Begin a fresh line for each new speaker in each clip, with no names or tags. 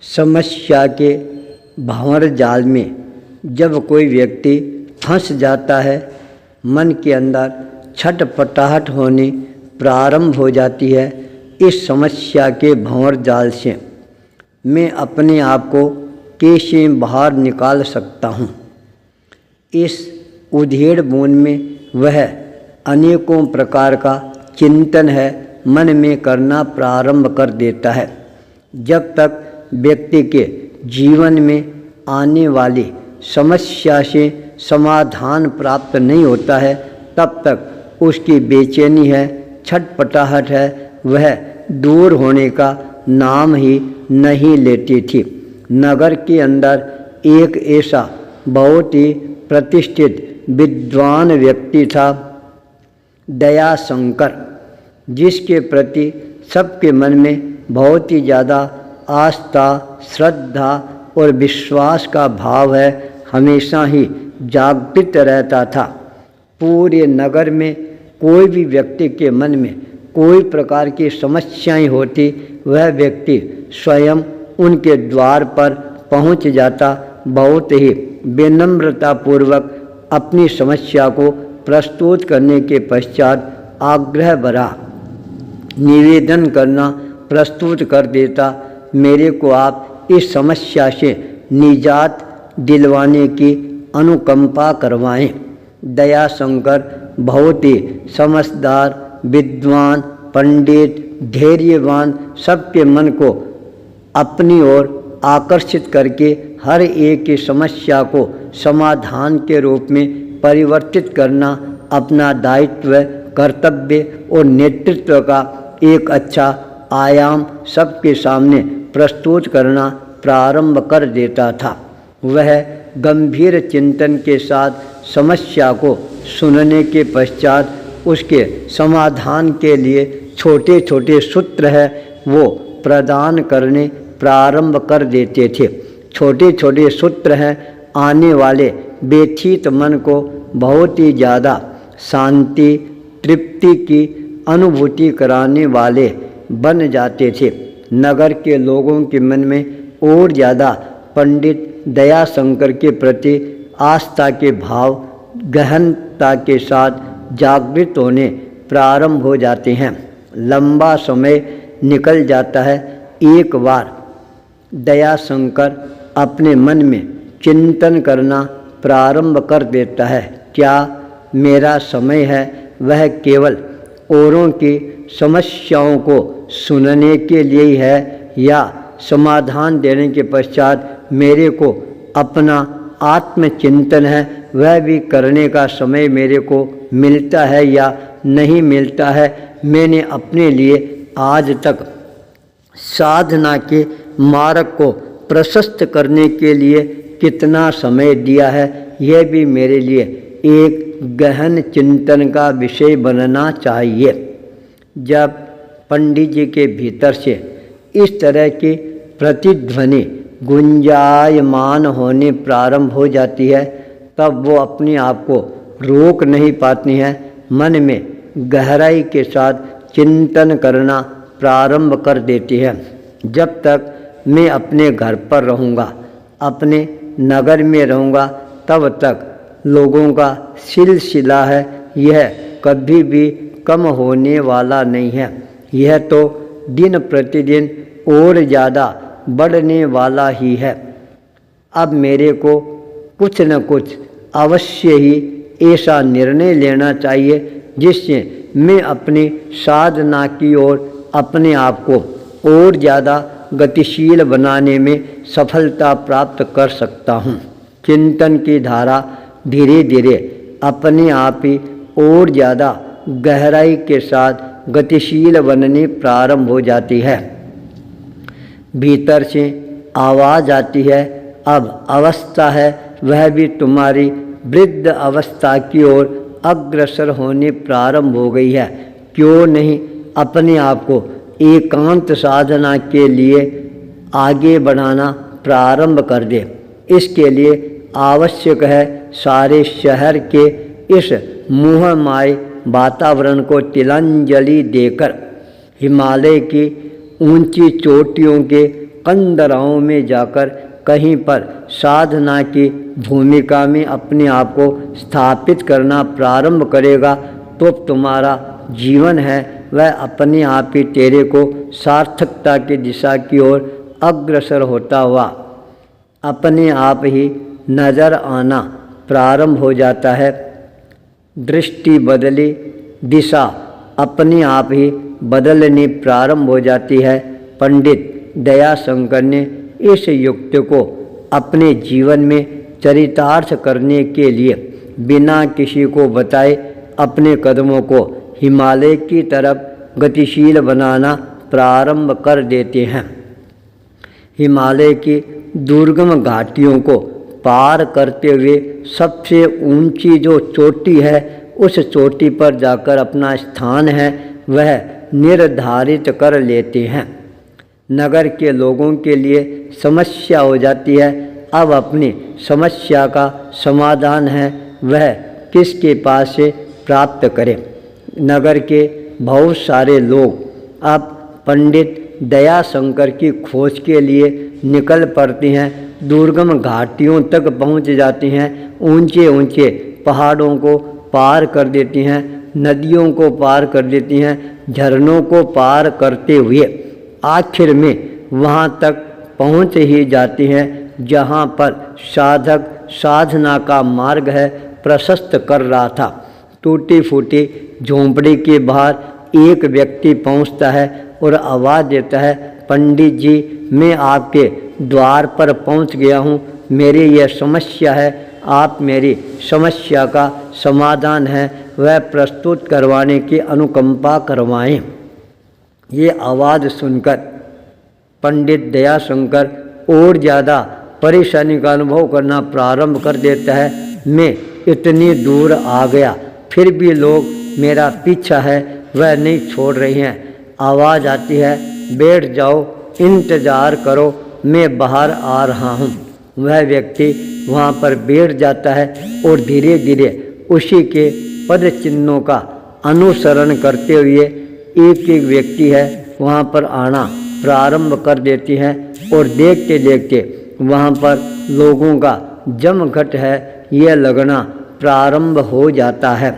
समस्या के भंवर जाल में जब कोई व्यक्ति फंस जाता है, मन के अंदर छटपटाहट होनी प्रारंभ हो जाती है। इस समस्या के भंवर जाल से मैं अपने आप को कैसे बाहर निकाल सकता हूँ। इस उधेड़ बुन में वह अनेकों प्रकार का चिंतन है मन में करना प्रारंभ कर देता है। जब तक व्यक्ति के जीवन में आने वाली समस्या से समाधान प्राप्त नहीं होता है, तब तक उसकी बेचैनी है, छटपटाहट है, वह दूर होने का नाम ही नहीं लेती थी। नगर के अंदर एक ऐसा बहुत ही प्रतिष्ठित विद्वान व्यक्ति था, दयाशंकर, जिसके प्रति सबके मन में बहुत ही ज़्यादा आस्था, श्रद्धा और विश्वास का भाव है, हमेशा ही जागृत रहता था। पूरे नगर में कोई भी व्यक्ति के मन में कोई प्रकार की समस्याएं होती, वह व्यक्ति स्वयं उनके द्वार पर पहुंच जाता। बहुत ही विनम्रतापूर्वक अपनी समस्या को प्रस्तुत करने के पश्चात आग्रह भरा निवेदन करना प्रस्तुत कर देता, मेरे को आप इस समस्या से निजात दिलवाने की अनुकंपा करवाएं। दयाशंकर बहुत ही समझदार, विद्वान, पंडित, धैर्यवान, सबके मन को अपनी ओर आकर्षित करके हर एक की समस्या को समाधान के रूप में परिवर्तित करना अपना दायित्व, कर्तव्य और नेतृत्व का एक अच्छा आयाम सबके सामने प्रस्तुत करना प्रारंभ कर देता था। वह गंभीर चिंतन के साथ समस्या को सुनने के पश्चात उसके समाधान के लिए छोटे छोटे सूत्र है वो प्रदान करने प्रारंभ कर देते थे। छोटे छोटे सूत्र हैं आने वाले व्यथित मन को बहुत ही ज़्यादा शांति, तृप्ति की अनुभूति कराने वाले बन जाते थे। नगर के लोगों के मन में और ज़्यादा पंडित दयाशंकर के प्रति आस्था के भाव गहनता के साथ जागृत होने प्रारंभ हो जाते हैं। लंबा समय निकल जाता है। एक बार दयाशंकर अपने मन में चिंतन करना प्रारंभ कर देता है, क्या मेरा समय है वह केवल औरों की समस्याओं को सुनने के लिए ही है, या समाधान देने के पश्चात मेरे को अपना आत्मचिंतन है वह भी करने का समय मेरे को मिलता है या नहीं मिलता है। मैंने अपने लिए आज तक साधना के मार्ग को प्रशस्त करने के लिए कितना समय दिया है, यह भी मेरे लिए एक गहन चिंतन का विषय बनना चाहिए। जब पंडित जी के भीतर से इस तरह की प्रतिध्वनि गुंजायमान होने प्रारंभ हो जाती है, तब वो अपने आप को रोक नहीं पाती हैं। मन में गहराई के साथ चिंतन करना प्रारंभ कर देती है। जब तक मैं अपने घर पर रहूँगा, अपने नगर में रहूँगा, तब तक लोगों का सिलसिला है, यह कभी भी कम होने वाला नहीं है। यह तो दिन प्रतिदिन और ज़्यादा बढ़ने वाला ही है। अब मेरे को कुछ न कुछ अवश्य ही ऐसा निर्णय लेना चाहिए जिससे मैं अपनी साधना की ओर अपने आप को और ज़्यादा गतिशील बनाने में सफलता प्राप्त कर सकता हूँ। चिंतन की धारा धीरे धीरे अपने आप ही और ज़्यादा गहराई के साथ गतिशील बननी प्रारंभ हो जाती है। भीतर से आवाज़ आती है, अब अवस्था है वह भी तुम्हारी वृद्ध अवस्था की ओर अग्रसर होने प्रारंभ हो गई है। क्यों नहीं अपने आप को एकांत साधना के लिए आगे बढ़ाना प्रारंभ कर दे। इसके लिए आवश्यक है सारे शहर के इस मोहमाय वातावरण को तिलांजलि देकर हिमालय की ऊंची चोटियों के कंदराओं में जाकर कहीं पर साधना की भूमिका में अपने आप को स्थापित करना प्रारंभ करेगा तो तुम्हारा जीवन है वह अपने आप ही तेरे को सार्थकता की दिशा की ओर अग्रसर होता हुआ अपने आप ही नज़र आना प्रारंभ हो जाता है। दृष्टि बदली, दिशा अपने आप ही बदलनी प्रारंभ हो जाती है। पंडित दयाशंकर ने इस युक्ति को अपने जीवन में चरितार्थ करने के लिए बिना किसी को बताए अपने कदमों को हिमालय की तरफ गतिशील बनाना प्रारंभ कर देते हैं। हिमालय की दुर्गम घाटियों को पार करते हुए सबसे ऊंची जो चोटी है उस चोटी पर जाकर अपना स्थान है वह निर्धारित कर लेते हैं। नगर के लोगों के लिए समस्या हो जाती है। अब अपनी समस्या का समाधान है वह किसके पास से प्राप्त करें। नगर के बहुत सारे लोग अब पंडित दयाशंकर की खोज के लिए निकल पड़ते हैं। दुर्गम घाटियों तक पहुंच जाते हैं, ऊंचे ऊंचे पहाड़ों को पार कर देती हैं, नदियों को पार कर देती हैं, झरनों को पार करते हुए आखिर में वहाँ तक पहुँच ही जाती हैं जहाँ पर साधक साधना का मार्ग है प्रशस्त कर रहा था। टूटी फूटी झोंपड़ी के बाहर एक व्यक्ति पहुँचता है और आवाज़ देता है, पंडित जी मैं आपके द्वार पर पहुँच गया हूँ, मेरी यह समस्या है, आप मेरी समस्या का समाधान है वह प्रस्तुत करवाने की अनुकंपा करवाएं। ये आवाज़ सुनकर पंडित दयाशंकर और ज़्यादा परेशानी का अनुभव करना प्रारंभ कर देता है। मैं इतनी दूर आ गया फिर भी लोग मेरा पीछा है वह नहीं छोड़ रहे हैं। आवाज़ आती है, बैठ जाओ, इंतज़ार करो, मैं बाहर आ रहा हूँ। वह व्यक्ति वहाँ पर बैठ जाता है और धीरे धीरे उसी के पद चिन्हों का अनुसरण करते हुए एक एक व्यक्ति है वहाँ पर आना प्रारंभ कर देती हैं और देखते देखते वहाँ पर लोगों का जमघट है यह लगना प्रारंभ हो जाता है।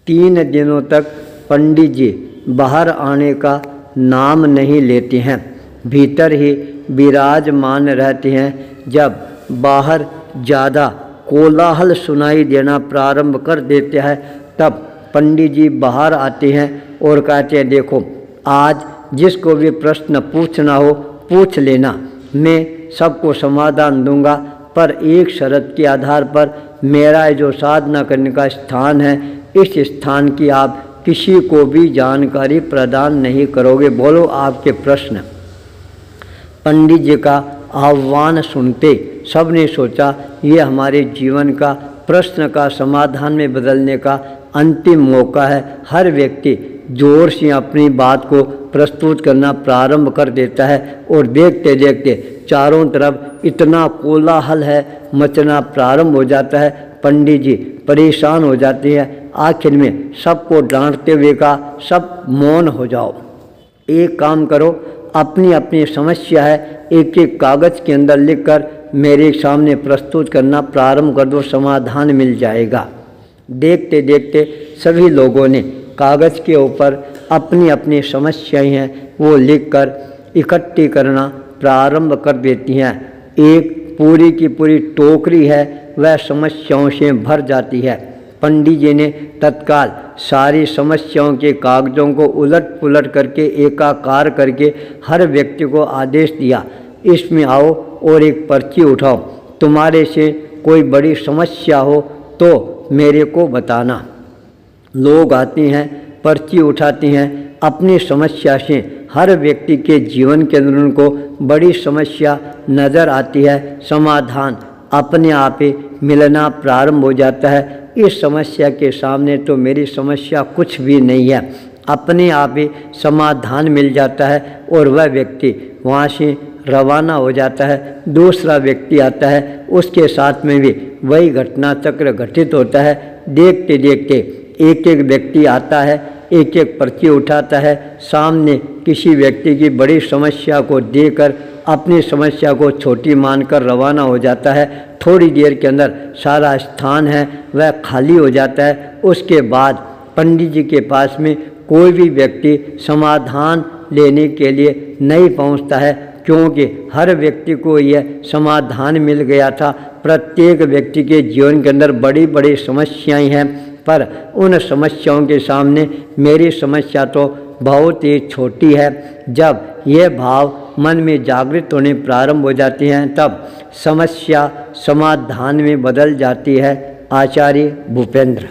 3 दिनों तक पंडित जी बाहर आने का नाम नहीं लेते हैं, भीतर ही विराजमान रहते हैं। जब बाहर ज़्यादा कोलाहल सुनाई देना प्रारंभ कर देते हैं तब पंडित जी बाहर आते हैं और कहते हैं, देखो आज जिसको भी प्रश्न पूछना हो पूछ लेना, मैं सबको समाधान दूंगा, पर एक शर्त के आधार पर मेरा जो साधना करने का स्थान है इस स्थान की आप किसी को भी जानकारी प्रदान नहीं करोगे। बोलो आपके प्रश्न। पंडित जी का आह्वान सुनते सबने सोचा ये हमारे जीवन का प्रश्न का समाधान में बदलने का अंतिम मौका है। हर व्यक्ति जोर से अपनी बात को प्रस्तुत करना प्रारंभ कर देता है और देखते देखते चारों तरफ इतना कोलाहल है मचना प्रारंभ हो जाता है। पंडित जी परेशान हो जाते हैं। आखिर में सबको डांटते हुए कहा, सब मौन हो जाओ, एक काम करो, अपनी अपनी समस्या है एक एक कागज़ के अंदर लिखकर मेरे सामने प्रस्तुत करना प्रारंभ कर दो, समाधान मिल जाएगा। देखते देखते सभी लोगों ने कागज़ के ऊपर अपनी अपनी समस्याएं हैं वो लिखकर इकट्ठी करना प्रारंभ कर देती हैं। एक पूरी की पूरी टोकरी है वह समस्याओं से भर जाती है। पंडित जी ने तत्काल सारी समस्याओं के कागज़ों को उलट पुलट करके एकाकार करके हर व्यक्ति को आदेश दिया, इसमें आओ और एक पर्ची उठाओ, तुम्हारे से कोई बड़ी समस्या हो तो मेरे को बताना। लोग आते हैं, पर्ची उठाते हैं, अपनी समस्या से हर व्यक्ति के जीवन के अंदर उनको बड़ी समस्या नज़र आती है, समाधान अपने आप ही मिलना प्रारंभ हो जाता है। इस समस्या के सामने तो मेरी समस्या कुछ भी नहीं है, अपने आप ही समाधान मिल जाता है और वह व्यक्ति वहाँ से रवाना हो जाता है। दूसरा व्यक्ति आता है, उसके साथ में भी वही घटना चक्र घटित होता है। देखते देखते एक एक व्यक्ति आता है, एक एक पर्ची उठाता है, सामने किसी व्यक्ति की बड़ी समस्या को देकर अपनी समस्या को छोटी मानकर रवाना हो जाता है। थोड़ी देर के अंदर सारा स्थान है वह खाली हो जाता है। उसके बाद पंडित जी के पास में कोई भी व्यक्ति समाधान लेने के लिए नहीं पहुंचता है, क्योंकि हर व्यक्ति को यह समाधान मिल गया था। प्रत्येक व्यक्ति के जीवन के अंदर बड़ी बड़ी समस्याएं हैं, पर उन समस्याओं के सामने मेरी समस्या तो बहुत ही छोटी है। जब ये भाव मन में जागृत होने प्रारंभ हो जाते हैं तब समस्या समाधान में बदल जाती है। आचार्य भूपेंद्र।